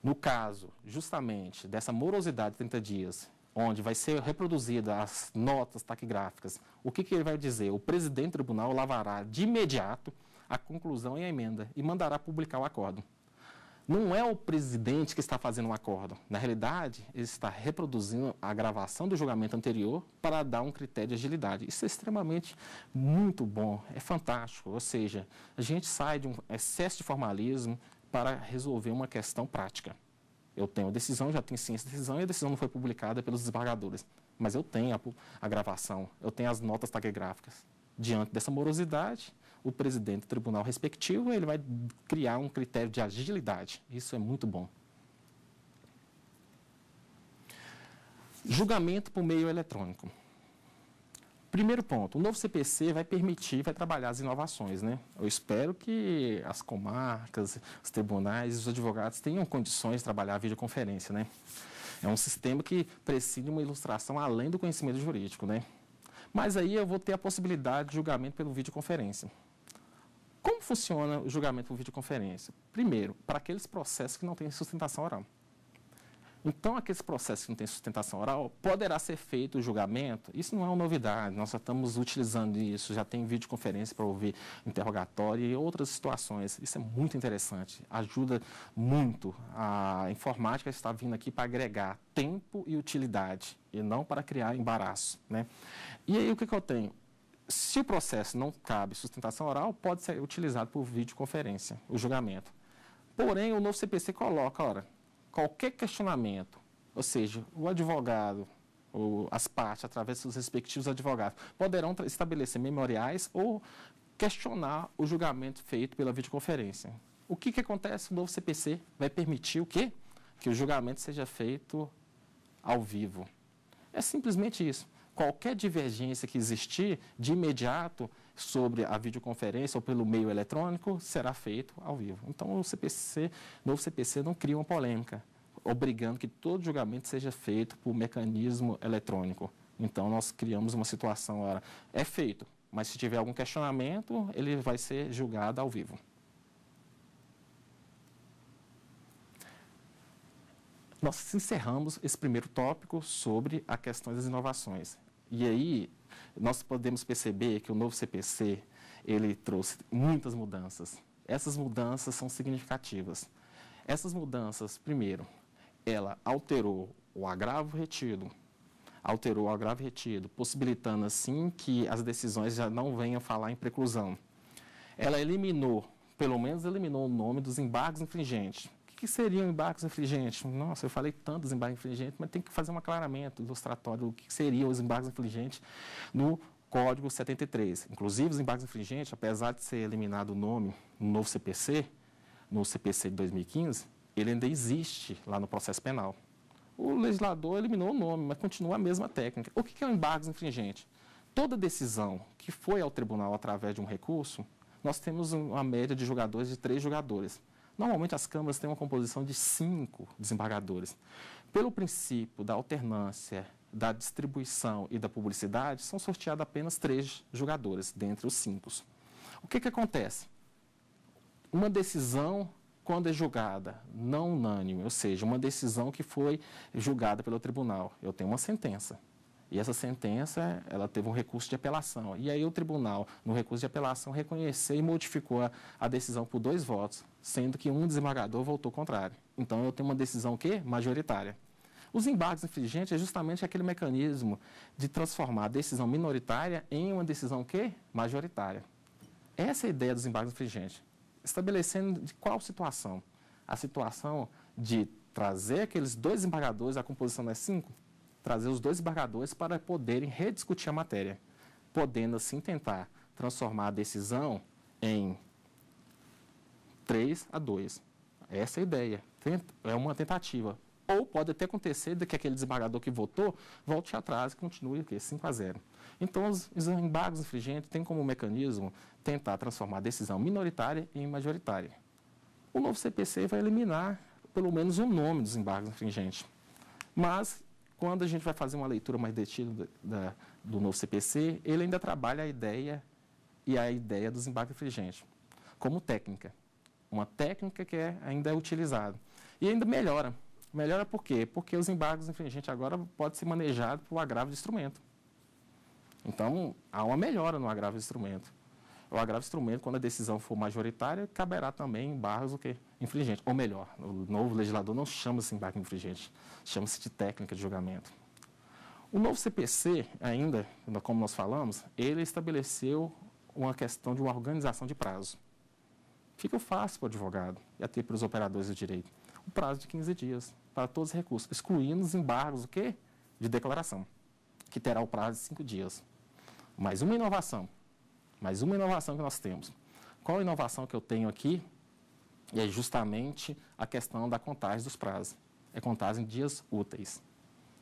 No caso, justamente, dessa morosidade de 30 dias, onde vai ser reproduzida as notas taquigráficas, o que ele vai dizer? O presidente do tribunal lavará de imediato a conclusão e a emenda e mandará publicar o acordo. Não é o presidente que está fazendo um acordo. Na realidade, ele está reproduzindo a gravação do julgamento anterior para dar um critério de agilidade. Isso é extremamente muito bom, é fantástico. Ou seja, a gente sai de um excesso de formalismo para resolver uma questão prática. Eu tenho a decisão, já tenho ciência da decisão e a decisão não foi publicada pelos desembargadores. Mas eu tenho a gravação, eu tenho as notas taquigráficas. Diante dessa morosidade, o presidente do tribunal respectivo ele vai criar um critério de agilidade. Isso é muito bom. Julgamento por meio eletrônico. Primeiro ponto, o novo CPC vai permitir, vai trabalhar as inovações, né? Eu espero que as comarcas, os tribunais e os advogados tenham condições de trabalhar a videoconferência, né? É um sistema que precisa de uma ilustração além do conhecimento jurídico, né? Mas aí eu vou ter a possibilidade de julgamento pelo videoconferência. Como funciona o julgamento por videoconferência? Primeiro, para aqueles processos que não têm sustentação oral. Então, aqueles processos que não têm sustentação oral, poderá ser feito o julgamento. Isso não é uma novidade, nós já estamos utilizando isso, já tem videoconferência para ouvir interrogatório e outras situações. Isso é muito interessante, ajuda muito. A informática está vindo aqui para agregar tempo e utilidade, e não para criar embaraço, né? E aí, o que eu tenho? Se o processo não cabe sustentação oral, pode ser utilizado por videoconferência, o julgamento. Porém, o novo CPC coloca, ora, qualquer questionamento, ou seja, o advogado, ou as partes, através dos seus respectivos advogados, poderão estabelecer memoriais ou questionar o julgamento feito pela videoconferência. O que acontece? O novo CPC vai permitir o quê? Que o julgamento seja feito ao vivo. É simplesmente isso. Qualquer divergência que existir, de imediato, sobre a videoconferência ou pelo meio eletrônico, será feito ao vivo. Então, o novo CPC não cria uma polêmica, obrigando que todo julgamento seja feito por mecanismo eletrônico. Então, nós criamos uma situação, ora, é feito, mas se tiver algum questionamento, ele vai ser julgado ao vivo. Nós encerramos esse primeiro tópico sobre a questão das inovações. E aí, nós podemos perceber que o novo CPC, ele trouxe muitas mudanças. Essas mudanças são significativas. Essas mudanças, primeiro, ela alterou o agravo retido, possibilitando assim que as decisões já não venham falar em preclusão. Ela eliminou, pelo menos eliminou o nome dos embargos infringentes. O que seriam embargos infringentes? Nossa, eu falei tanto dos embargos infringentes, mas tem que fazer um aclaramento ilustratório do que seriam os embargos infringentes no Código 73. Inclusive, os embargos infringentes, apesar de ser eliminado o nome no novo CPC, no CPC de 2015, ele ainda existe lá no processo penal. O legislador eliminou o nome, mas continua a mesma técnica. O que é um embargos infringente? Toda decisão que foi ao tribunal através de um recurso, nós temos uma média de julgadores de 3 julgadores. Normalmente, as câmaras têm uma composição de 5 desembargadores. Pelo princípio da alternância, da distribuição e da publicidade, são sorteados apenas 3 julgadores, dentre os 5. O que acontece? Uma decisão, quando é julgada não unânime, ou seja, uma decisão que foi julgada pelo tribunal, eu tenho uma sentença. E essa sentença, ela teve um recurso de apelação. E aí o tribunal, no recurso de apelação, reconheceu e modificou a decisão por 2 votos, sendo que um desembargador votou contrário. Então, eu tenho uma decisão o quê? Majoritária. Os embargos infringentes é justamente aquele mecanismo de transformar a decisão minoritária em uma decisão o quê? Majoritária. Essa é a ideia dos embargos infringentes. Estabelecendo de qual situação? A situação de trazer aqueles 2 desembargadores, a composição é 5, trazer os 2 desembargadores para poderem rediscutir a matéria, podendo assim tentar transformar a decisão em 3-2. Essa é a ideia, é uma tentativa. Ou pode até acontecer de que aquele desembargador que votou volte atrás e continue 5-0. Então, os embargos infringentes têm como mecanismo tentar transformar a decisão minoritária em majoritária. O novo CPC vai eliminar pelo menos o nome dos embargos infringentes. Mas, quando a gente vai fazer uma leitura mais detida do novo CPC, ele ainda trabalha a ideia dos embargos infringentes como técnica. Uma técnica que ainda é utilizada. E ainda melhora. Melhora por quê? Porque os embargos infringentes agora podem ser manejados por agravo de instrumento. Então, há uma melhora no agravo de instrumento. O agravo de instrumento, quando a decisão for majoritária, caberá também embargos infringentes. Ou melhor, o novo legislador não chama-se embargo infringente, chama-se de técnica de julgamento. O novo CPC, ainda, como nós falamos, ele estabeleceu uma questão de uma organização de prazo. Fica fácil para o advogado e até para os operadores do direito. O prazo de 15 dias para todos os recursos, excluindo os embargos de declaração, que terá o prazo de 5 dias. Mais uma inovação que nós temos. Qual a inovação que eu tenho aqui? É justamente a questão da contagem dos prazos. É contagem em dias úteis.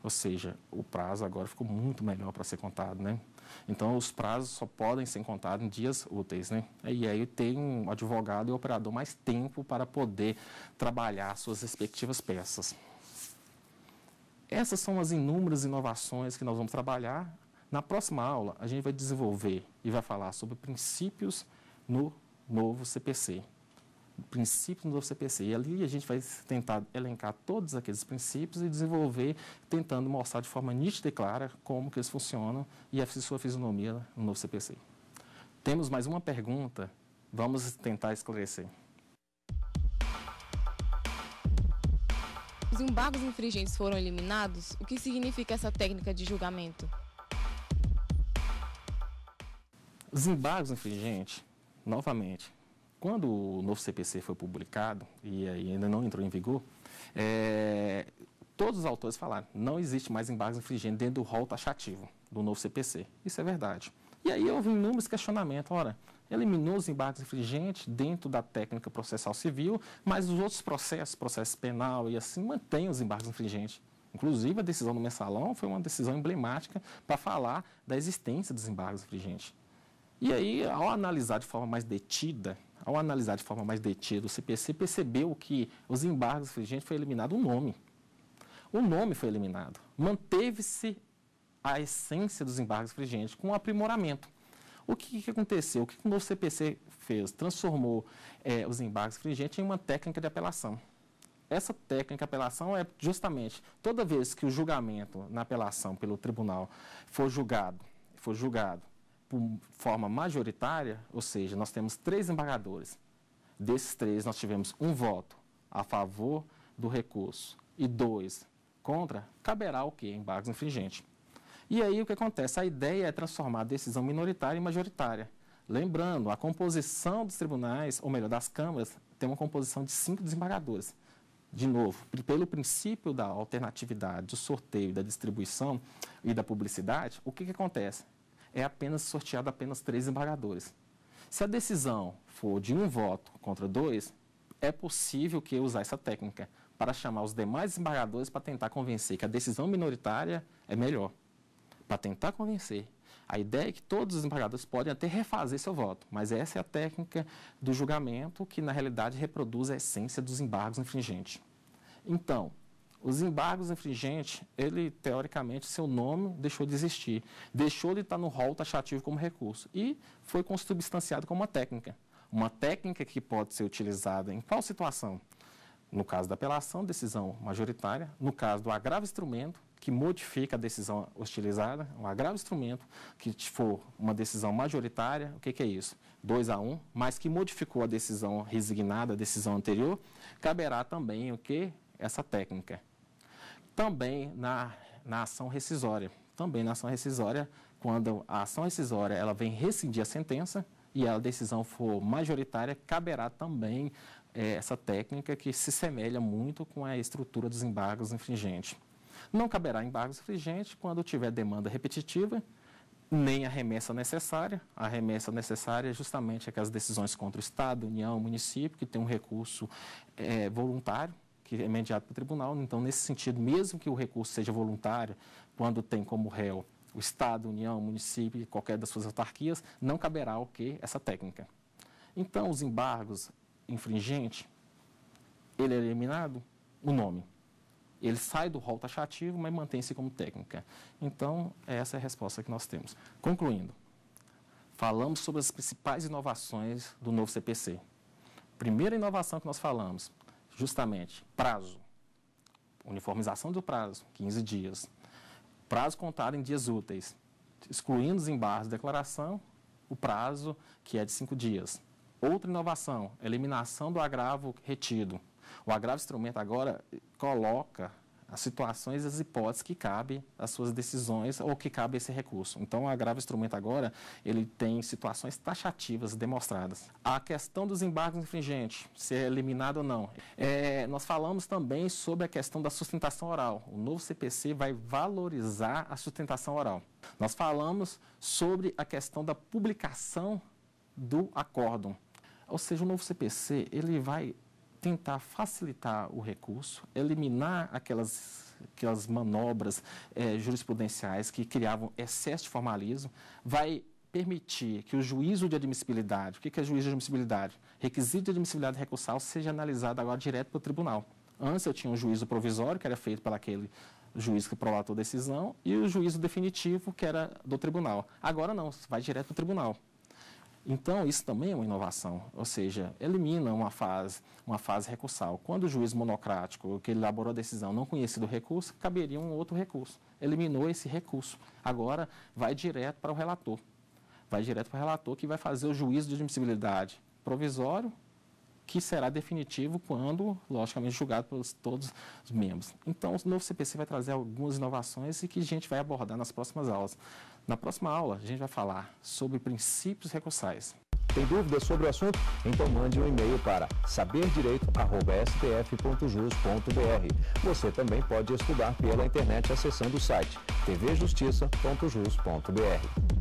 Ou seja, o prazo agora ficou muito melhor para ser contado, né? Então, os prazos só podem ser contados em dias úteis, né? E aí tem um advogado e o operador mais tempo para poder trabalhar suas respectivas peças. Essas são as inúmeras inovações que nós vamos trabalhar. Na próxima aula, a gente vai desenvolver e vai falar sobre princípios no novo CPC. Princípios no novo CPC. E ali a gente vai tentar elencar todos aqueles princípios e desenvolver, tentando mostrar de forma nítida e clara como que eles funcionam e a sua fisionomia no novo CPC. Temos mais uma pergunta, vamos tentar esclarecer. Os embargos infringentes foram eliminados? O que significa essa técnica de julgamento? Os embargos infringentes, novamente, quando o novo CPC foi publicado, e ainda não entrou em vigor, todos os autores falaram, não existe mais embargos infringentes dentro do rol taxativo do novo CPC. Isso é verdade. E aí houve inúmeros questionamentos. Ora, eliminou os embargos infringentes dentro da técnica processal civil, mas os outros processos, processo penal e assim, mantêm os embargos infringentes. Inclusive, a decisão do mensalão foi uma decisão emblemática para falar da existência dos embargos infringentes. E aí, ao analisar de forma mais detida o CPC, percebeu que os embargos infringentes foi eliminado o nome. O nome foi eliminado. Manteve-se a essência dos embargos infringentes com um aprimoramento. O que aconteceu? O que o novo CPC fez? Transformou os embargos infringentes em uma técnica de apelação. Essa técnica de apelação é justamente toda vez que o julgamento na apelação pelo tribunal for julgado por forma majoritária, ou seja, nós temos 3 embargadores. Desses 3, nós tivemos um voto a favor do recurso e 2 contra, caberá o quê? Embargos infringentes. E aí o que acontece? A ideia é transformar a decisão minoritária em majoritária. Lembrando, a composição dos tribunais, ou melhor, das câmaras, tem uma composição de 5 desembargadores. De novo, pelo princípio da alternatividade, do sorteio, da distribuição e da publicidade, o que acontece? É apenas sorteado apenas 3 embargadores. Se a decisão for de um voto contra 2, é possível que usar essa técnica para chamar os demais embargadores para tentar convencer que a decisão minoritária é melhor. Para tentar convencer. A ideia é que todos os embargadores podem até refazer seu voto, mas essa é a técnica do julgamento que, na realidade, reproduz a essência dos embargos infringentes. Então, os embargos infringentes, ele, teoricamente, seu nome deixou de existir. Deixou de estar no rol taxativo como recurso e foi consubstanciado como uma técnica. Uma técnica que pode ser utilizada em qual situação? No caso da apelação, decisão majoritária. No caso do agravo instrumento, que modifica a decisão hostilizada. O agravo instrumento, que for uma decisão majoritária, o que é isso? 2-1, mas que modificou a decisão resignada, a decisão anterior, caberá também o quê? Essa técnica. Também na ação rescisória. Também na ação rescisória, quando a ação rescisória ela vem rescindir a sentença e a decisão for majoritária, caberá também essa técnica que se semelha muito com a estrutura dos embargos infringentes. Não caberá embargos infringentes quando tiver demanda repetitiva, nem a remessa necessária. A remessa necessária é justamente aquelas decisões contra o Estado, União, município, que tem um recurso voluntário, que é mediado pelo tribunal. Então, nesse sentido, mesmo que o recurso seja voluntário, quando tem como réu o Estado, União, município e qualquer das suas autarquias, não caberá o quê? Essa técnica. Então, os embargos infringentes, ele é eliminado? O nome. Ele sai do rol taxativo, mas mantém-se como técnica. Então, essa é a resposta que nós temos. Concluindo, falamos sobre as principais inovações do novo CPC. Primeira inovação que nós falamos, justamente, prazo. Uniformização do prazo, 15 dias. Prazo contado em dias úteis, excluindo os embargos de declaração, o prazo que é de 5 dias. Outra inovação, eliminação do agravo retido. O agravo instrumento agora coloca as situações e as hipóteses que cabem às suas decisões ou que cabe esse recurso. Então, o agravo instrumento agora, ele tem situações taxativas demonstradas. A questão dos embargos infringentes, se é eliminado ou não. Nós falamos também sobre a questão da sustentação oral. O novo CPC vai valorizar a sustentação oral. Nós falamos sobre a questão da publicação do acórdão. Ou seja, o novo CPC, ele vai tentar facilitar o recurso, eliminar aquelas manobras jurisprudenciais que criavam excesso de formalismo, vai permitir que o juízo de admissibilidade, o que é juízo de admissibilidade? Requisito de admissibilidade recursal seja analisado agora direto pelo tribunal. Antes eu tinha um juízo provisório, que era feito por aquele juiz que prolatou a decisão, e o juízo definitivo, que era do tribunal. Agora não, vai direto para o tribunal. Então, isso também é uma inovação, ou seja, elimina uma fase recursal. Quando o juiz monocrático, que elaborou a decisão, não conhecia do recurso, caberia um outro recurso. Eliminou esse recurso. Agora, vai direto para o relator. Vai direto para o relator que vai fazer o juízo de admissibilidade provisório, que será definitivo quando, logicamente, julgado por todos os membros. Então, o novo CPC vai trazer algumas inovações e que a gente vai abordar nas próximas aulas. Na próxima aula, a gente vai falar sobre princípios recursais. Tem dúvidas sobre o assunto? Então mande um e-mail para saberdireito@stf.jus.br. Você também pode estudar pela internet acessando o site tvjustiça.jus.br.